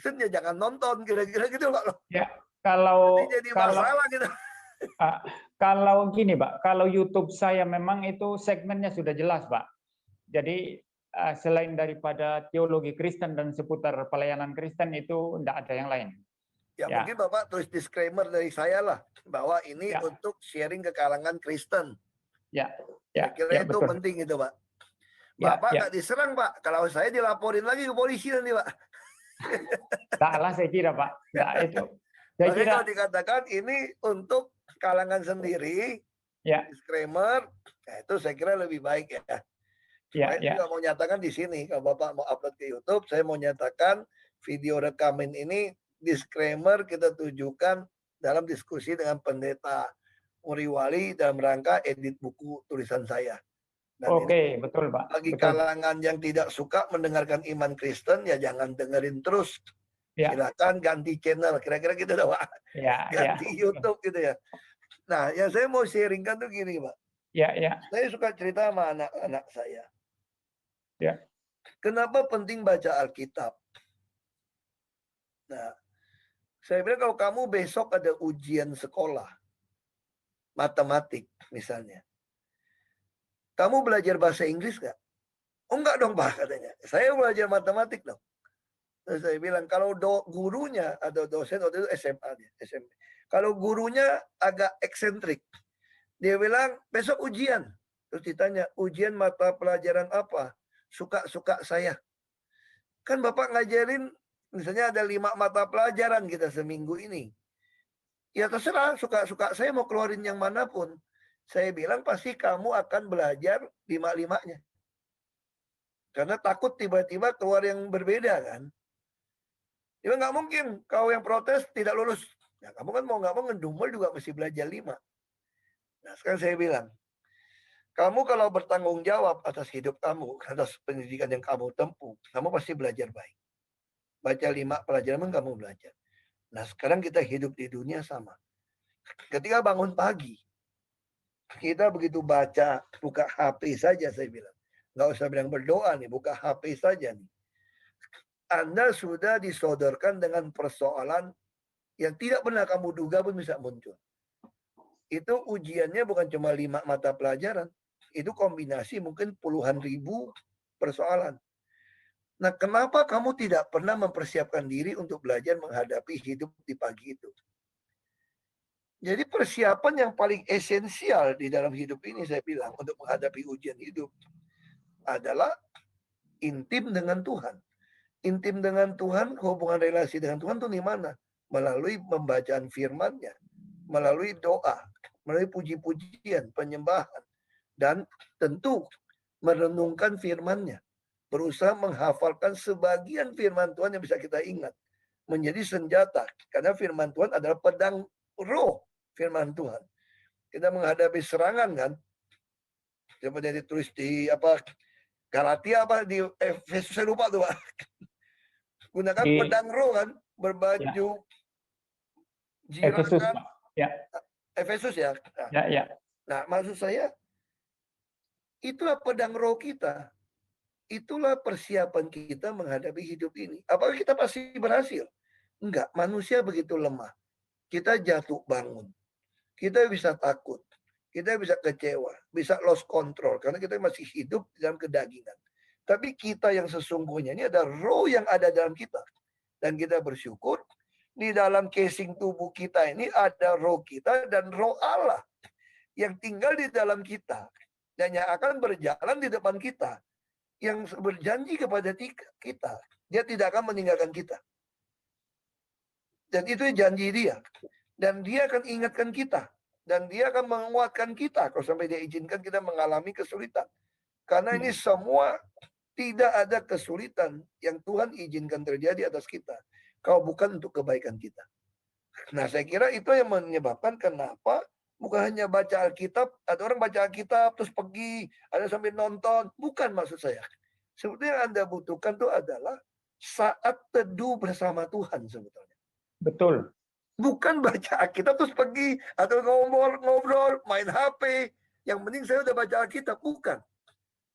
ya jangan nonton, kira-kira gitu Pak. Ya, Nanti jadi masalah gitu. Kalau gini Pak, kalau YouTube saya memang itu segmennya sudah jelas Pak. Jadi selain daripada teologi Kristen dan seputar pelayanan Kristen itu tidak ada yang lain. Ya, mungkin Bapak tulis disclaimer dari saya lah, bahwa ini untuk sharing ke kalangan Kristen. Ya, kira-kira itu betul. penting itu Pak. Bapak nggak diserang Pak, kalau saya dilaporin lagi ke polisi nanti Pak. Salah saya kira Pak. Nggak, itu. Saya kira kalau dikatakan ini untuk kalangan sendiri, disclaimer, itu saya kira lebih baik ya. Saya juga mau nyatakan di sini, kalau Bapak mau upload ke YouTube, saya mau nyatakan video rekaman ini disclaimer kita tujukan dalam diskusi dengan Pendeta Muriwali dalam rangka edit buku tulisan saya. Oke, betul Pak. Bagi kalangan yang tidak suka mendengarkan iman Kristen, ya jangan dengerin terus. Silakan ganti channel, kira-kira gitu dah Pak. Ganti YouTube gitu ya. Nah, yang saya mau sharingkan tuh gini Pak. Saya suka cerita sama anak-anak saya. Kenapa penting baca Alkitab? Nah, saya bilang kalau kamu besok ada ujian sekolah, matematik misalnya, kamu belajar bahasa Inggris nggak? Oh enggak dong Pak katanya. Saya belajar matematik dong. Terus saya bilang kalau gurunya atau dosen waktu itu SMA dia, SMP. Kalau gurunya agak eksentrik, dia bilang besok ujian. Terus ditanya ujian mata pelajaran apa? Suka-suka saya. Kan Bapak ngajarin misalnya ada 5 mata pelajaran kita seminggu ini. Ya terserah, suka-suka saya mau keluarin yang manapun. Saya bilang pasti kamu akan belajar 5-5-nya. Karena takut tiba-tiba keluar yang berbeda kan. Ya nggak mungkin kau yang protes tidak lulus. Ya kamu kan mau nggak mau ngedumel juga mesti belajar 5. Nah sekarang saya bilang, kamu kalau bertanggung jawab atas hidup kamu, atas pendidikan yang kamu tempuh, kamu pasti belajar baik. Baca 5 pelajaran kamu belajar. Nah sekarang kita hidup di dunia sama. Ketika bangun pagi, kita begitu baca, buka HP saja saya bilang. Nggak usah bilang berdoa nih, buka HP saja nih. Anda sudah disodorkan dengan persoalan yang tidak pernah kamu duga pun bisa muncul. Itu ujiannya bukan cuma 5 mata pelajaran. Itu kombinasi mungkin puluhan ribu persoalan. Nah, kenapa kamu tidak pernah mempersiapkan diri untuk belajar menghadapi hidup di pagi itu? Jadi persiapan yang paling esensial di dalam hidup ini saya bilang untuk menghadapi ujian hidup adalah intim dengan Tuhan. Intim dengan Tuhan, hubungan relasi dengan Tuhan itu di mana? Melalui pembacaan firman-Nya, melalui doa, melalui puji-pujian, penyembahan, dan tentu merenungkan firman-Nya. Berusaha menghafalkan sebagian firman Tuhan yang bisa kita ingat. Menjadi senjata. Karena firman Tuhan adalah pedang roh firman Tuhan. Kita menghadapi serangan kan. Seperti yang ditulis di Galatia di Efesus, saya lupa tuh Pak. Gunakan pedang roh kan, berbaju jirakan. Efesus ya. Nah, maksud saya itulah pedang roh kita. Itulah persiapan kita menghadapi hidup ini. Apakah kita pasti berhasil? Enggak, manusia begitu lemah. Kita jatuh bangun. Kita bisa takut. Kita bisa kecewa, bisa lost control karena kita masih hidup dalam kedagingan. Tapi kita yang sesungguhnya ini ada roh yang ada dalam kita. Dan kita bersyukur di dalam casing tubuh kita ini ada roh kita dan roh Allah yang tinggal di dalam kita dan yang akan berjalan di depan kita, yang berjanji kepada kita, dia tidak akan meninggalkan kita. Dan itu janji dia. Dan dia akan ingatkan kita. Dan dia akan menguatkan kita kalau sampai dia izinkan kita mengalami kesulitan. Karena ini semua tidak ada kesulitan yang Tuhan izinkan terjadi atas kita. Kalau bukan untuk kebaikan kita. Nah saya kira itu yang menyebabkan kenapa bukan hanya baca Alkitab, ada orang baca Alkitab terus pergi, ada sambil nonton. Bukan maksud saya. Sebetulnya yang Anda butuhkan itu adalah saat teduh bersama Tuhan sebetulnya. Betul. Bukan baca Alkitab terus pergi atau ngobrol, main HP. Yang penting saya udah baca Alkitab. Bukan.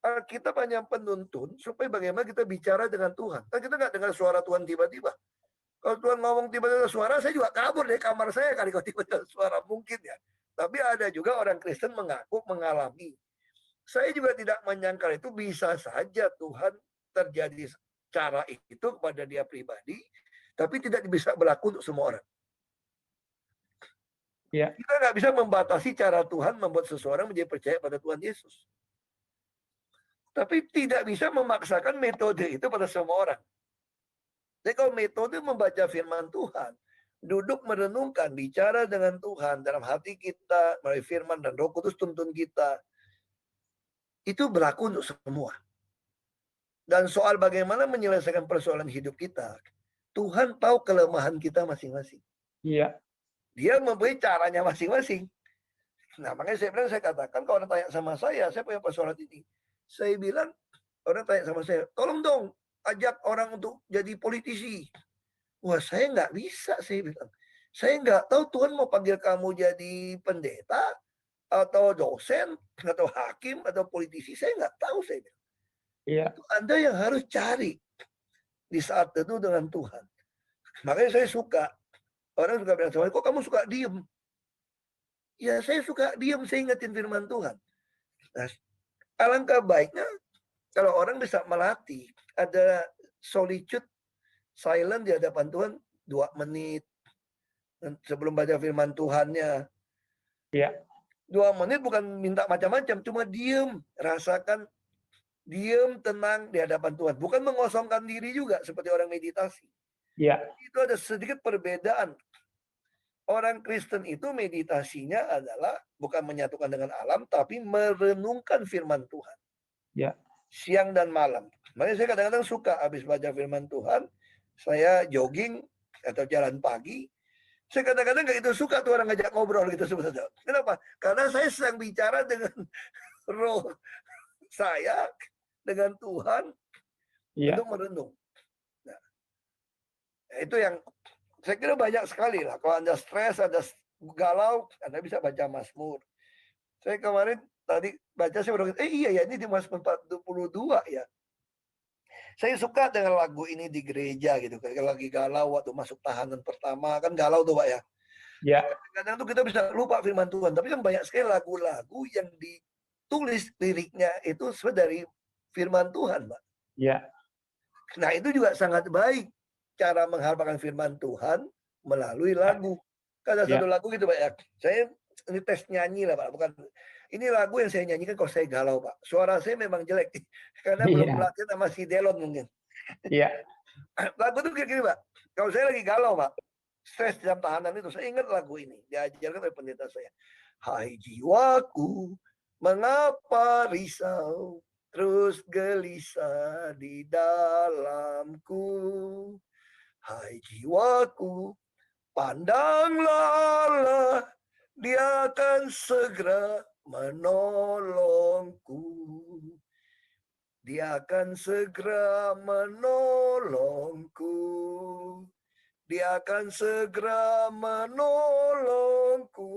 Alkitab hanya penuntun supaya bagaimana kita bicara dengan Tuhan. Kan kita nggak dengar suara Tuhan tiba-tiba. Kalau Tuhan ngomong tiba-tiba suara, saya juga kabur dari kamar saya kali kalau tiba-tiba suara, mungkin ya. Tapi ada juga orang Kristen mengaku mengalami. Saya juga tidak menyangkal itu, bisa saja Tuhan terjadi cara itu kepada dia pribadi, tapi tidak bisa berlaku untuk semua orang. Ya. Kita nggak bisa membatasi cara Tuhan membuat seseorang menjadi percaya pada Tuhan Yesus. Tapi tidak bisa memaksakan metode itu pada semua orang. Jadi kalau metode membaca firman Tuhan, duduk merenungkan, bicara dengan Tuhan dalam hati kita, melalui firman dan Roh Kudus tuntun kita, itu berlaku untuk semua. Dan soal bagaimana menyelesaikan persoalan hidup kita, Tuhan tahu kelemahan kita masing-masing. Iya. Dia mempunyai caranya masing-masing. Nah, makanya saya bilang, saya katakan kalau orang tanya sama saya punya persoalan ini. Saya bilang, orang tanya sama saya, tolong dong ajak orang untuk jadi politisi. Wah, saya nggak bisa, saya bilang. Saya nggak tahu Tuhan mau panggil kamu jadi pendeta, atau dosen, atau hakim, atau politisi. Saya nggak tahu, saya bilang. Iya. Itu Anda yang harus cari di saat itu dengan Tuhan. Makanya saya suka. Orang suka bilang sama saya, kok kamu suka diem? Ya, saya suka diem, saya ingetin firman Tuhan. Nah, alangkah baiknya kalau orang bisa melatih, ada solitude, silent di hadapan Tuhan 2 menit sebelum baca firman Tuhannya. Iya. 2 menit bukan minta macam-macam, cuma diem, rasakan diem, tenang di hadapan Tuhan. Bukan mengosongkan diri juga seperti orang meditasi. Iya. Itu ada sedikit perbedaan. Orang Kristen itu meditasinya adalah bukan menyatukan dengan alam, tapi merenungkan firman Tuhan. Ya. Siang dan malam. Makanya saya kadang-kadang suka habis baca firman Tuhan, saya jogging atau jalan pagi. Saya kadang-kadang nggak itu suka tuh orang ngajak ngobrol gitu sebenarnya. Kenapa? Karena saya sedang bicara dengan roh saya, dengan Tuhan, Iya. untuk merenung. Nah, itu yang saya kira banyak sekali lah. Kalau Anda stres, Anda galau, Anda bisa baca Mazmur. Saya kemarin tadi baca, saya baru iya ya, ini di Mazmur 42 ya. Saya suka dengan lagu ini di gereja gitu. Kayak lagi galau waktu masuk tahanan pertama, kan galau tuh Pak ya. Ya. Kadang tuh kita bisa lupa firman Tuhan. Tapi kan banyak sekali lagu-lagu yang ditulis liriknya itu sebenarnya dari firman Tuhan, Pak. Ya. Nah, itu juga sangat baik cara mengharapkan firman Tuhan melalui lagu. Ada Ya. satu lagu gitu, Pak ya. Saya ini tes nyanyi lah, Pak. Bukan, ini lagu yang saya nyanyikan kalau saya galau, Pak. Suara saya memang jelek karena belum Iya. latihan sama si Delon mungkin. Iya. Lagu itu kayak gini, Pak. Kalau saya lagi galau, Pak, stres dalam tahanan itu, saya ingat lagu ini. Diajarkan oleh pendeta saya. Hai jiwaku, mengapa risau, terus gelisah di dalamku. Hai jiwaku, pandanglah, dia akan segera menolongku. Dia akan segera menolongku. Dia akan segera menolongku.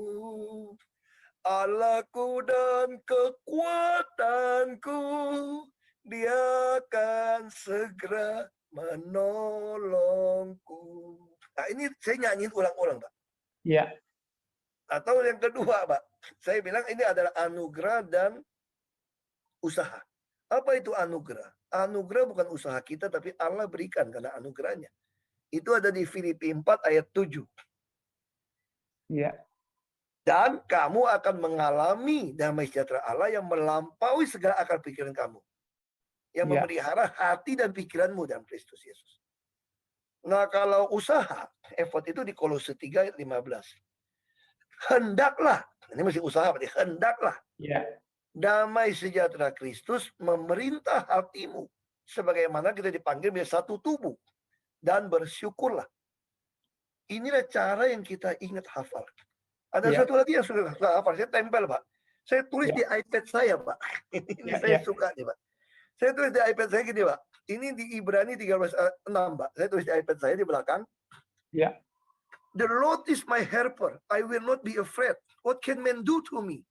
Allahku dan kekuatanku, dia akan segera menolongku. Nah, ini saya nyanyiin ulang-ulang, Pak. Iya. Atau yang kedua, Pak, saya bilang ini adalah anugerah dan usaha. Apa itu anugerah? Anugerah bukan usaha kita, tapi Allah berikan karena anugerahnya. Itu ada di Filipi 4 ayat 7. Iya. Dan kamu akan mengalami damai sejahtera Allah yang melampaui segala akal pikiran kamu. Yang memelihara hati dan pikiranmu dalam Kristus Yesus. Nah, kalau usaha, effort itu di Kolose 3 ayat 15. Hendaklah, ini masih usaha, hendaklah. Iya. Damai sejahtera Kristus memerintah hatimu. Sebagaimana kita dipanggil menjadi satu tubuh. Dan bersyukurlah. Inilah cara yang kita ingat hafal. Ada satu lagi yang sudah hafal. Saya tempel, Pak. Saya tulis di iPad saya, Pak. Ini saya suka nih, Pak. Saya tulis di iPad saya gini, Pak. Ini di Ibrani 13:6, Pak. Saya tulis di iPad saya di belakang. Ya. The Lord is my helper. I will not be afraid. What can man do to me?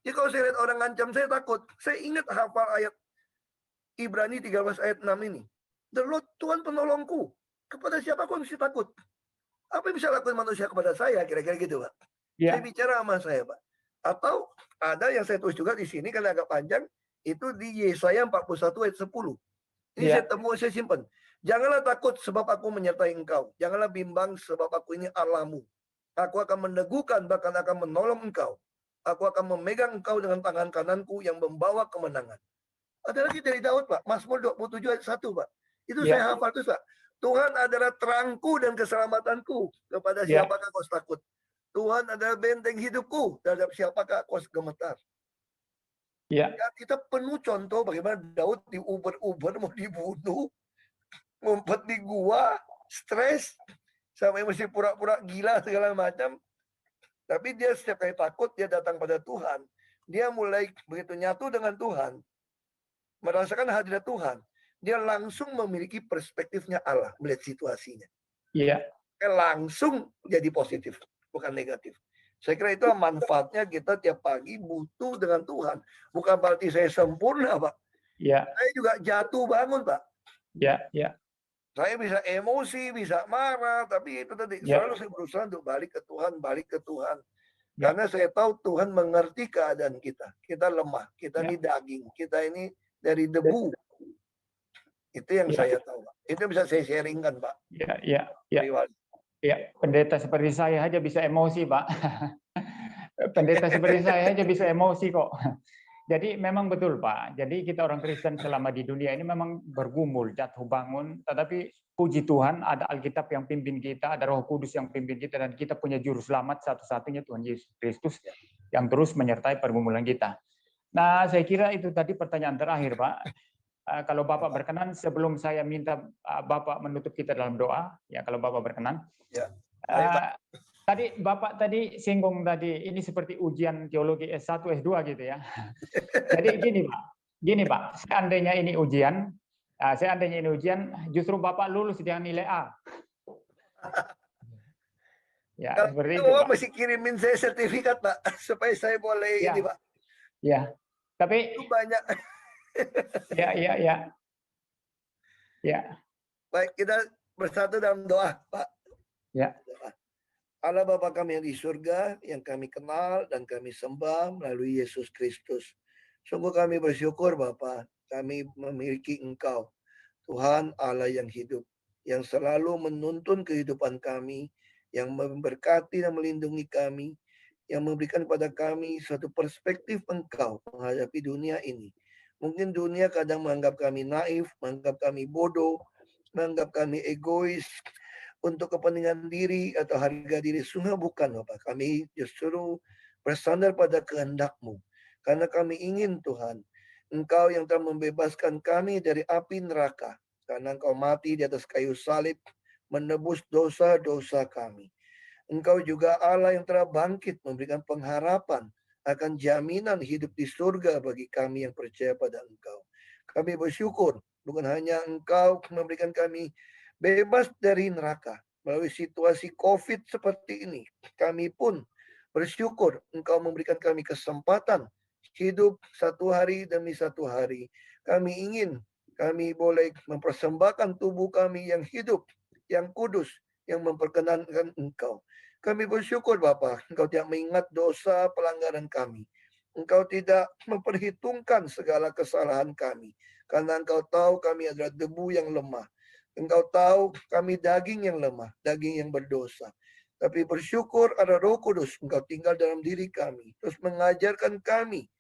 Jadi kalau saya lihat orang ngancam saya takut. Saya ingat hafal ayat Ibrani 13 ayat 6 ini. The Lord, Tuhan penolongku. Kepada siapa aku mesti takut? Apa yang bisa lakukan manusia kepada saya? Kira-kira gitu, Pak. Saya Ya, bicara sama saya, Pak. Atau ada yang saya tulis juga di sini karena agak panjang, itu di Yesaya 41 ayat 10. Ini saya ya, temui, saya simpan. Janganlah takut sebab aku menyertai engkau. Janganlah bimbang sebab aku ini Allahmu. Aku akan meneguhkan bahkan akan menolong engkau. Aku akan memegang engkau dengan tangan kananku yang membawa kemenangan. Ada lagi dari Daud, Pak. Mazmur 27 ayat 1, Pak. Itu ya, saya hafal tuh, Pak. Tuhan adalah terangku dan keselamatanku. Kepada ya, siapakah kau takut? Tuhan adalah benteng hidupku. Terhadap siapakah kau gemetar? ya, Ya, kita penuh contoh bagaimana Daud diuber-uber mau dibunuh, ngumpet di gua, stres, sampai mesti pura-pura gila segala macam. Tapi dia setiap kali takut, dia datang pada Tuhan. Dia mulai begitu nyatu dengan Tuhan, merasakan hadirat Tuhan. Dia langsung memiliki perspektifnya Allah, melihat situasinya. ya, Langsung jadi positif, bukan negatif. Saya kira itu manfaatnya kita tiap pagi butuh dengan Tuhan. Bukan berarti saya sempurna, Pak. ya, Saya juga jatuh bangun, Pak. ya, ya, Saya bisa emosi, bisa marah, tapi itu tadi ya, selalu saya berusaha untuk balik ke Tuhan, balik ke Tuhan. ya, Karena saya tahu Tuhan mengerti keadaan kita. Kita lemah, kita ya, ini daging, kita ini dari debu. Itu yang ya, saya tahu, Pak. Itu bisa saya sharingkan, Pak. ya, ya, ya, Pribadi. ya. Pendeta seperti saya aja bisa emosi, Pak. Pendeta seperti saya aja bisa emosi kok. Jadi memang betul Pak. Jadi kita orang Kristen selama di dunia ini memang bergumul, jatuh bangun. Tetapi puji Tuhan ada Alkitab yang pimpin kita, ada Roh Kudus yang pimpin kita, dan kita punya juru selamat satu-satunya Tuhan Yesus Kristus yang terus menyertai pergumulan kita. Nah saya kira itu tadi pertanyaan terakhir Pak. Kalau Bapak berkenan, sebelum saya minta Bapak menutup kita dalam doa, ya kalau Bapak berkenan. Ya. Baik, Pak. Tadi Bapak tadi singgung tadi ini seperti ujian teologi S1, S2 gitu ya. Jadi gini Pak, seandainya ini ujian, justru Bapak lulus dengan nilai A. Ya, Kalau seperti itu itu Bapak Pak. mesti kirimin saya sertifikat, Pak, supaya saya boleh ini, Ya, Pak. ya. Tapi Itu banyak. ya. Baik, kita bersatu dalam doa, Pak. Ya. Allah Bapa kami yang di surga, yang kami kenal dan kami sembah melalui Yesus Kristus. Sungguh kami bersyukur Bapa, kami memiliki Engkau, Tuhan Allah yang hidup, yang selalu menuntun kehidupan kami, yang memberkati dan melindungi kami, yang memberikan kepada kami suatu perspektif Engkau menghadapi dunia ini. Mungkin dunia kadang menganggap kami naif, menganggap kami bodoh, menganggap kami egois, untuk kepentingan diri atau harga diri. Sungguh bukan Bapak. Kami justru bersandar pada kehendak-Mu. Karena kami ingin Tuhan, Engkau yang telah membebaskan kami dari api neraka. Karena Engkau mati di atas kayu salib, menebus dosa-dosa kami. Engkau juga Allah yang telah bangkit, memberikan pengharapan akan jaminan hidup di surga bagi kami yang percaya pada Engkau. Kami bersyukur, bukan hanya Engkau memberikan kami bebas dari neraka melalui situasi COVID seperti ini. Kami pun bersyukur Engkau memberikan kami kesempatan hidup satu hari demi satu hari. Kami ingin kami boleh mempersembahkan tubuh kami yang hidup, yang kudus, yang memperkenankan Engkau. Kami bersyukur Bapa, Engkau tidak mengingat dosa pelanggaran kami. Engkau tidak memperhitungkan segala kesalahan kami. Karena Engkau tahu kami adalah debu yang lemah. Engkau tahu kami daging yang lemah, daging yang berdosa. Tapi bersyukur ada Roh Kudus, Engkau tinggal dalam diri kami. Terus mengajarkan kami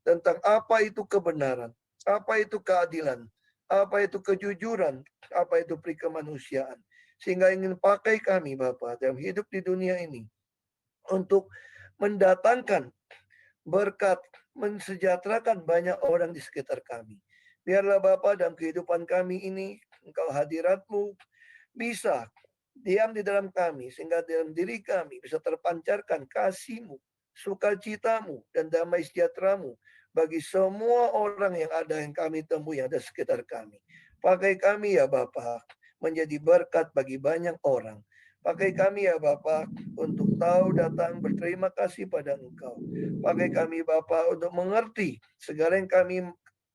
tentang apa itu kebenaran, apa itu keadilan, apa itu kejujuran, apa itu perikemanusiaan. Sehingga ingin pakai kami Bapak dalam hidup di dunia ini untuk mendatangkan berkat, mensejahterakan banyak orang di sekitar kami. Biarlah Bapa dalam kehidupan kami ini, Engkau hadirat-Mu bisa diam di dalam kami, sehingga dalam diri kami bisa terpancarkan kasih-Mu, sukacita-Mu, dan damai sejahtera-Mu bagi semua orang yang ada yang kami temui, yang ada sekitar kami. Pakai kami ya Bapa menjadi berkat bagi banyak orang. Pakai kami ya Bapa untuk tahu datang berterima kasih pada Engkau. Pakai kami Bapa untuk mengerti segala yang kami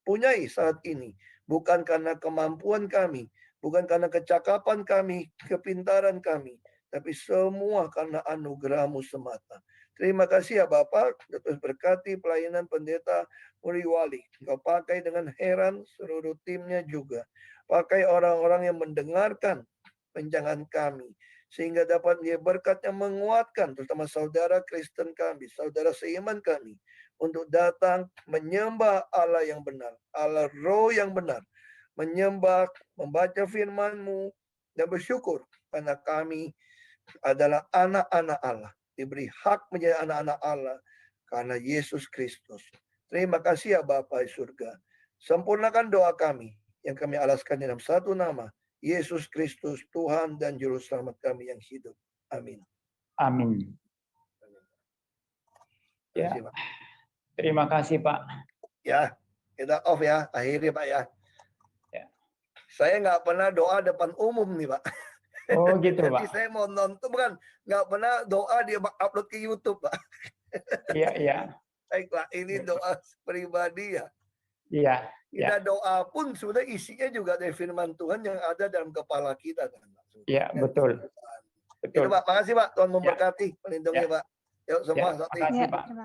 punyai saat ini. Bukan karena kemampuan kami, Bukan karena kecakapan kami, kepintaran kami, tapi semua karena anugerah-Mu semata. Terima kasih ya Bapak, terus berkati pelayanan pendeta Muriwali. Engkau pakai dengan heran seluruh timnya juga. Pakai orang-orang yang mendengarkan penjangan kami. Sehingga dapat dia berkat yang menguatkan, terutama saudara Kristen kami, saudara seiman kami. Untuk datang menyembah Allah yang benar, Allah Roh yang benar. Menyembah, membaca firman-Mu, dan bersyukur karena kami adalah anak-anak Allah. Diberi hak menjadi anak-anak Allah karena Yesus Kristus. Terima kasih ya Bapa di surga. Sempurnakan doa kami yang kami alaskan dalam satu nama, Yesus Kristus, Tuhan dan Juru Selamat kami yang hidup. Amin. Amin. Terima Ya, kasih, Pak. terima kasih Pak. Ya, kita off ya. Akhirnya Pak ya. Ya. Saya nggak pernah doa depan umum nih Pak. Oh gitu Jadi Pak. saya mau nonton, bukan nggak pernah doa dia upload ke YouTube Pak. Iya, iya. Baik Pak, ini doa pribadi ya. Iya, Kita ya. doa pun sebenarnya isinya juga dari firman Tuhan yang ada dalam kepala kita kan Pak. Iya, betul. Itu Betul. Pak, makasih Pak, Tuhan Ya. memberkati, melindungi Ya. Pak. Yuk semua, Ya, Sakti. makasih Ya, Pak. terima